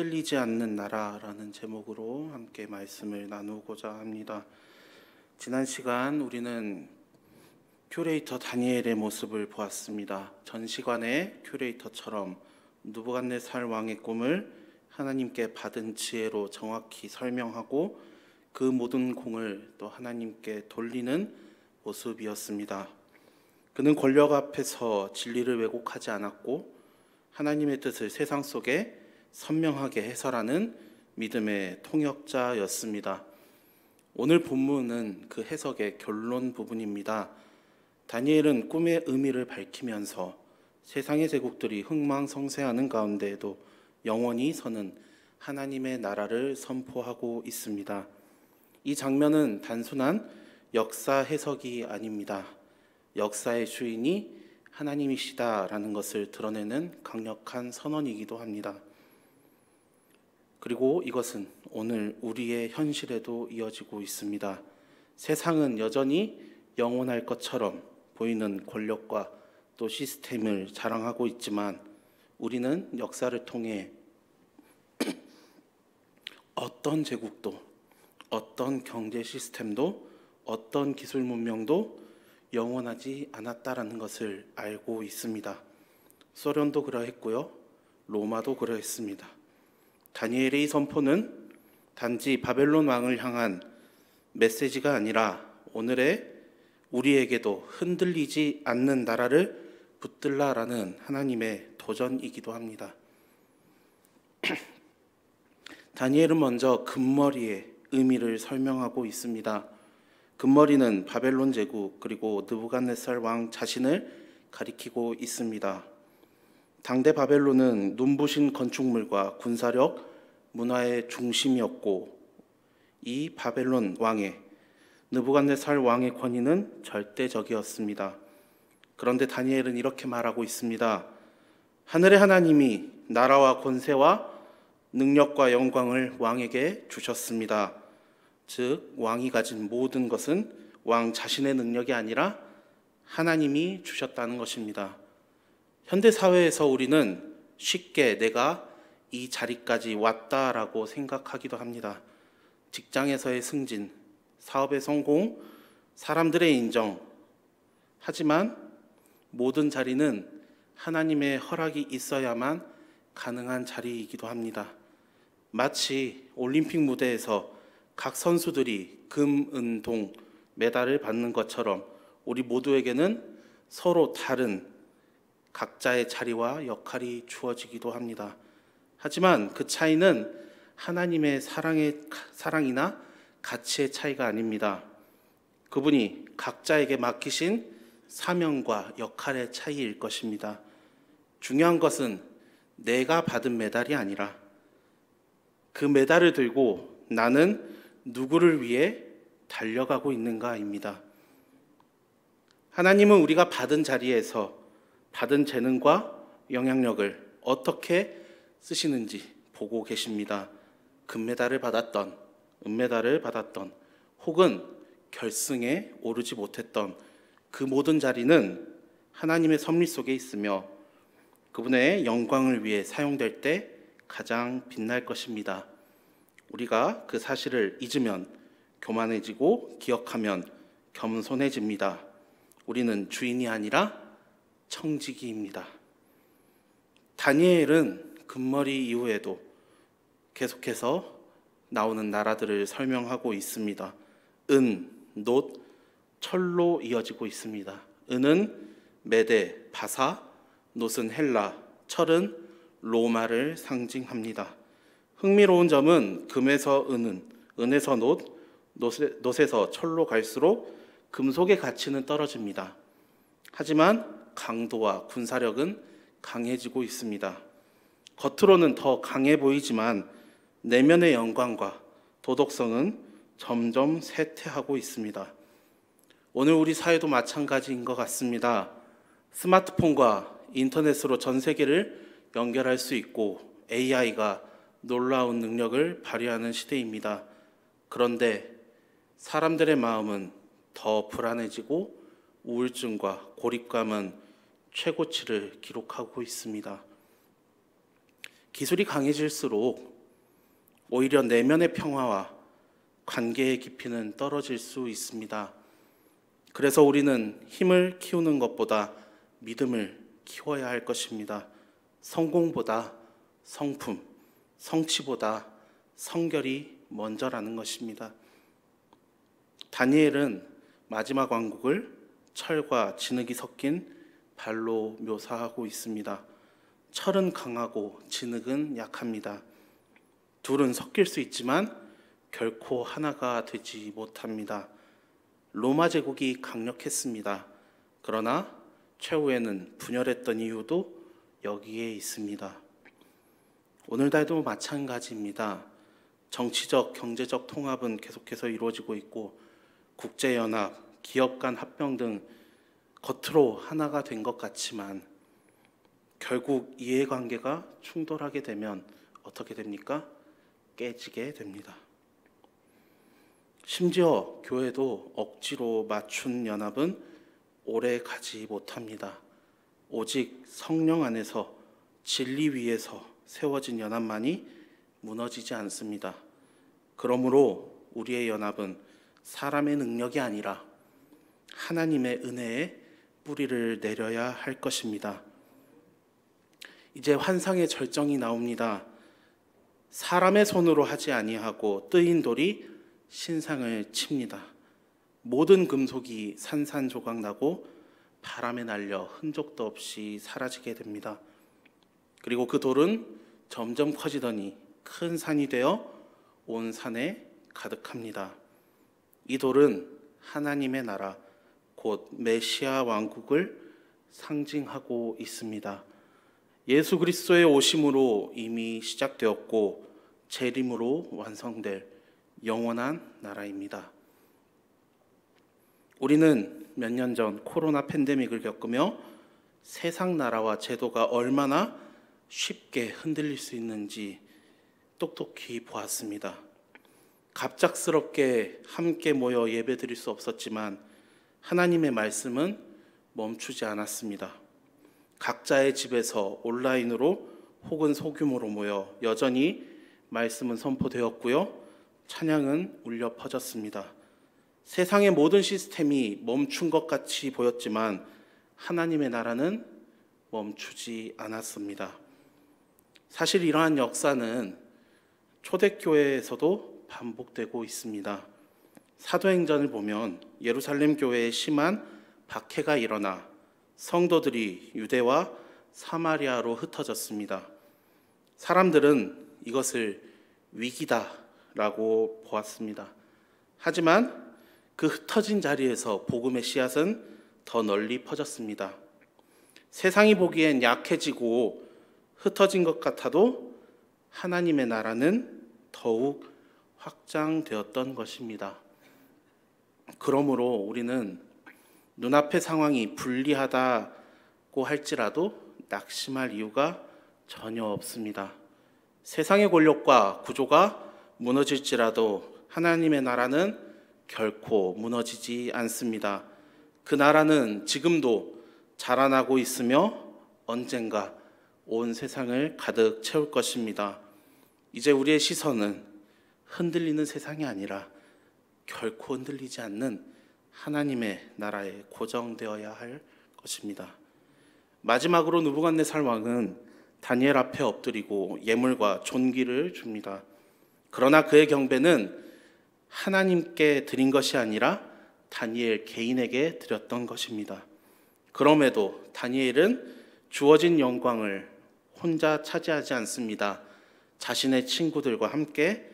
흔들리지 않는 나라라는 제목으로 함께 말씀을 나누고자 합니다. 지난 시간 우리는 큐레이터 다니엘의 모습을 보았습니다. 전 시간의 큐레이터처럼 느부갓네살 왕의 꿈을 하나님께 받은 지혜로 정확히 설명하고 그 모든 공을 또 하나님께 돌리는 모습이었습니다. 그는 권력 앞에서 진리를 왜곡하지 않았고 하나님의 뜻을 세상 속에 선명하게 해설하는 믿음의 통역자였습니다. 오늘 본문은 그 해석의 결론 부분입니다. 다니엘은 꿈의 의미를 밝히면서 세상의 제국들이 흥망성쇠하는 가운데에도 영원히 서는 하나님의 나라를 선포하고 있습니다. 이 장면은 단순한 역사 해석이 아닙니다. 역사의 주인이 하나님이시다라는 것을 드러내는 강력한 선언이기도 합니다. 그리고 이것은 오늘 우리의 현실에도 이어지고 있습니다. 세상은 여전히 영원할 것처럼 보이는 권력과 또 시스템을 자랑하고 있지만 우리는 역사를 통해 어떤 제국도, 어떤 경제 시스템도, 어떤 기술 문명도 영원하지 않았다라는 것을 알고 있습니다. 소련도 그러했고요. 로마도 그러했습니다. 다니엘의 이 선포는 단지 바벨론 왕을 향한 메시지가 아니라 오늘의 우리에게도 흔들리지 않는 나라를 붙들라라는 하나님의 도전이기도 합니다. 다니엘은 먼저 금머리의 의미를 설명하고 있습니다. 금머리는 바벨론 제국 그리고 느부갓네살 왕 자신을 가리키고 있습니다. 당대 바벨론은 눈부신 건축물과 군사력, 문화의 중심이었고 이 바벨론 왕의 느부갓네살 왕의 권위는 절대적이었습니다. 그런데 다니엘은 이렇게 말하고 있습니다. 하늘의 하나님이 나라와 권세와 능력과 영광을 왕에게 주셨습니다. 즉 왕이 가진 모든 것은 왕 자신의 능력이 아니라 하나님이 주셨다는 것입니다. 현대 사회에서 우리는 쉽게 내가 이 자리까지 왔다라고 생각하기도 합니다. 직장에서의 승진, 사업의 성공, 사람들의 인정. 하지만 모든 자리는 하나님의 허락이 있어야만 가능한 자리이기도 합니다. 마치 올림픽 무대에서 각 선수들이 금, 은, 동 메달을 받는 것처럼 우리 모두에게는 서로 다른 각자의 자리와 역할이 주어지기도 합니다. 하지만 그 차이는 하나님의 사랑이나 가치의 차이가 아닙니다. 그분이 각자에게 맡기신 사명과 역할의 차이일 것입니다. 중요한 것은 내가 받은 메달이 아니라 그 메달을 들고 나는 누구를 위해 달려가고 있는가입니다. 하나님은 우리가 받은 자리에서 받은 재능과 영향력을 어떻게 쓰시는지 보고 계십니다. 금메달을 받았던, 은메달을 받았던, 혹은 결승에 오르지 못했던 그 모든 자리는 하나님의 섭리 속에 있으며 그분의 영광을 위해 사용될 때 가장 빛날 것입니다. 우리가 그 사실을 잊으면 교만해지고 기억하면 겸손해집니다. 우리는 주인이 아니라 청지기입니다. 다니엘은 금머리 이후에도 계속해서 나오는 나라들을 설명하고 있습니다. 은, 놋, 철로 이어지고 있습니다. 은은 메데, 바사, 놋은 헬라, 철은 로마를 상징합니다. 흥미로운 점은 금에서 은은, 은에서 놋, 놋에서 철로 갈수록 금속의 가치는 떨어집니다. 하지만 강도와 군사력은 강해지고 있습니다. 겉으로는 더 강해 보이지만 내면의 영광과 도덕성은 점점 쇠퇴하고 있습니다. 오늘 우리 사회도 마찬가지인 것 같습니다. 스마트폰과 인터넷으로 전 세계를 연결할 수 있고 AI가 놀라운 능력을 발휘하는 시대입니다. 그런데 사람들의 마음은 더 불안해지고 우울증과 고립감은 최고치를 기록하고 있습니다. 기술이 강해질수록 오히려 내면의 평화와 관계의 깊이는 떨어질 수 있습니다. 그래서 우리는 힘을 키우는 것보다 믿음을 키워야 할 것입니다. 성공보다 성품, 성취보다 성결이 먼저라는 것입니다. 다니엘은 마지막 왕국을 철과 진흙이 섞인 발로 묘사하고 있습니다. 철은 강하고 진흙은 약합니다. 둘은 섞일 수 있지만 결코 하나가 되지 못합니다. 로마 제국이 강력했습니다. 그러나 최후에는 분열했던 이유도 여기에 있습니다. 오늘날도 마찬가지입니다. 정치적, 경제적 통합은 계속해서 이루어지고 있고 국제연합, 기업 간 합병 등 겉으로 하나가 된 것 같지만 결국 이해관계가 충돌하게 되면 어떻게 됩니까? 깨지게 됩니다. 심지어 교회도 억지로 맞춘 연합은 오래 가지 못합니다. 오직 성령 안에서 진리 위에서 세워진 연합만이 무너지지 않습니다. 그러므로 우리의 연합은 사람의 능력이 아니라 하나님의 은혜에 뿌리를 내려야 할 것입니다. 이제 환상의 절정이 나옵니다. 사람의 손으로 하지 아니하고 뜨인 돌이 신상을 칩니다. 모든 금속이 산산조각 나고 바람에 날려 흔적도 없이 사라지게 됩니다. 그리고 그 돌은 점점 커지더니 큰 산이 되어 온 산에 가득합니다. 이 돌은 하나님의 나라, 곧 메시아 왕국을 상징하고 있습니다. 예수 그리스도의 오심으로 이미 시작되었고 재림으로 완성될 영원한 나라입니다. 우리는 몇 년 전 코로나 팬데믹을 겪으며 세상 나라와 제도가 얼마나 쉽게 흔들릴 수 있는지 똑똑히 보았습니다. 갑작스럽게 함께 모여 예배드릴 수 없었지만 하나님의 말씀은 멈추지 않았습니다. 각자의 집에서 온라인으로 혹은 소규모로 모여 여전히 말씀은 선포되었고요. 찬양은 울려 퍼졌습니다. 세상의 모든 시스템이 멈춘 것 같이 보였지만 하나님의 나라는 멈추지 않았습니다. 사실 이러한 역사는 초대교회에서도 반복되고 있습니다. 사도행전을 보면 예루살렘 교회에 심한 박해가 일어나 성도들이 유대와 사마리아로 흩어졌습니다. 사람들은 이것을 위기다라고 보았습니다. 하지만 그 흩어진 자리에서 복음의 씨앗은 더 널리 퍼졌습니다. 세상이 보기엔 약해지고 흩어진 것 같아도 하나님의 나라는 더욱 확장되었던 것입니다. 그러므로 우리는 눈앞의 상황이 불리하다고 할지라도 낙심할 이유가 전혀 없습니다. 세상의 권력과 구조가 무너질지라도 하나님의 나라는 결코 무너지지 않습니다. 그 나라는 지금도 자라나고 있으며 언젠가 온 세상을 가득 채울 것입니다. 이제 우리의 시선은 흔들리는 세상이 아니라 결코 흔들리지 않는 하나님의 나라에 고정되어야 할 것입니다. 마지막으로 느부갓네살 왕은 다니엘 앞에 엎드리고 예물과 존귀를 줍니다. 그러나 그의 경배는 하나님께 드린 것이 아니라 다니엘 개인에게 드렸던 것입니다. 그럼에도 다니엘은 주어진 영광을 혼자 차지하지 않습니다. 자신의 친구들과 함께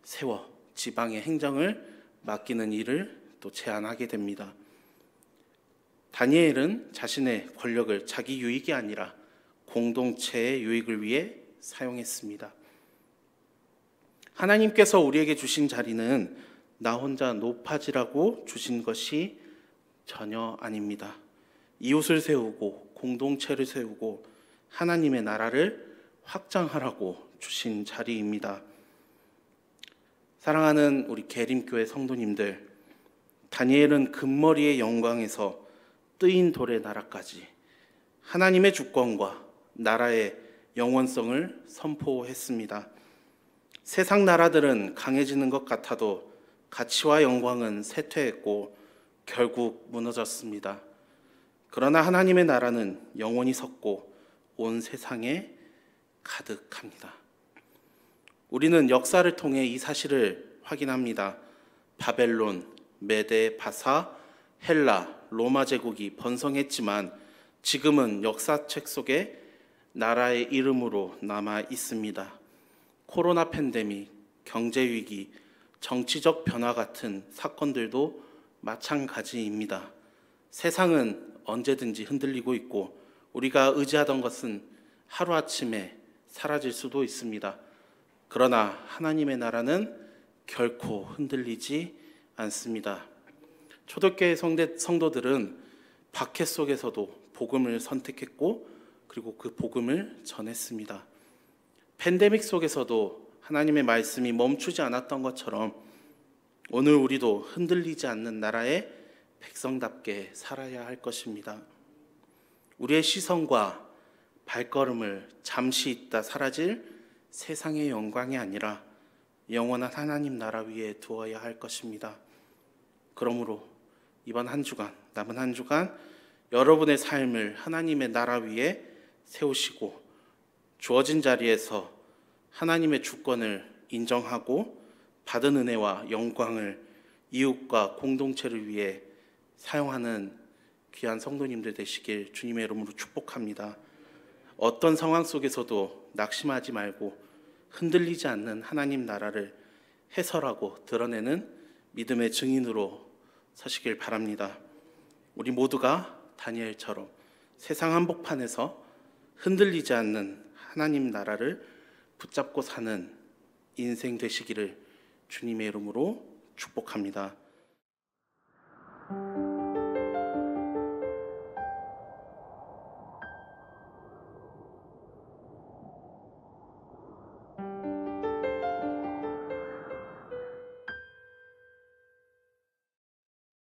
세워 지방의 행정을 맡기는 일을 또 제안하게 됩니다. 다니엘은 자신의 권력을 자기 유익이 아니라 공동체의 유익을 위해 사용했습니다. 하나님께서 우리에게 주신 자리는 나 혼자 높아지라고 주신 것이 전혀 아닙니다. 이웃을 세우고 공동체를 세우고 하나님의 나라를 확장하라고 주신 자리입니다. 사랑하는 우리 계림교회 성도님들, 다니엘은 금머리의 영광에서 뜨인 돌의 나라까지 하나님의 주권과 나라의 영원성을 선포했습니다. 세상 나라들은 강해지는 것 같아도 가치와 영광은 쇠퇴했고 결국 무너졌습니다. 그러나 하나님의 나라는 영원히 섰고 온 세상에 가득합니다. 우리는 역사를 통해 이 사실을 확인합니다. 바벨론, 메데, 바사, 헬라, 로마 제국이 번성했지만 지금은 역사책 속에 나라의 이름으로 남아 있습니다. 코로나 팬데믹, 경제 위기, 정치적 변화 같은 사건들도 마찬가지입니다. 세상은 언제든지 흔들리고 있고 우리가 의지하던 것은 하루아침에 사라질 수도 있습니다. 그러나 하나님의 나라는 결코 흔들리지 않습니다. 초대교회 성도들은 박해 속에서도 복음을 선택했고 그리고 그 복음을 전했습니다. 팬데믹 속에서도 하나님의 말씀이 멈추지 않았던 것처럼 오늘 우리도 흔들리지 않는 나라의 백성답게 살아야 할 것입니다. 우리의 시선과 발걸음을 잠시 있다 사라질 세상의 영광이 아니라 영원한 하나님 나라 위에 두어야 할 것입니다. 그러므로 이번 한 주간, 남은 한 주간 여러분의 삶을 하나님의 나라 위에 세우시고 주어진 자리에서 하나님의 주권을 인정하고 받은 은혜와 영광을 이웃과 공동체를 위해 사용하는 귀한 성도님들 되시길 주님의 이름으로 축복합니다. 어떤 상황 속에서도 낙심하지 말고 흔들리지 않는 하나님 나라를 해설하고 드러내는 믿음의 증인으로 서시길 바랍니다. 우리 모두가 다니엘처럼 세상 한복판에서 흔들리지 않는 하나님 나라를 붙잡고 사는 인생 되시기를 주님의 이름으로 축복합니다.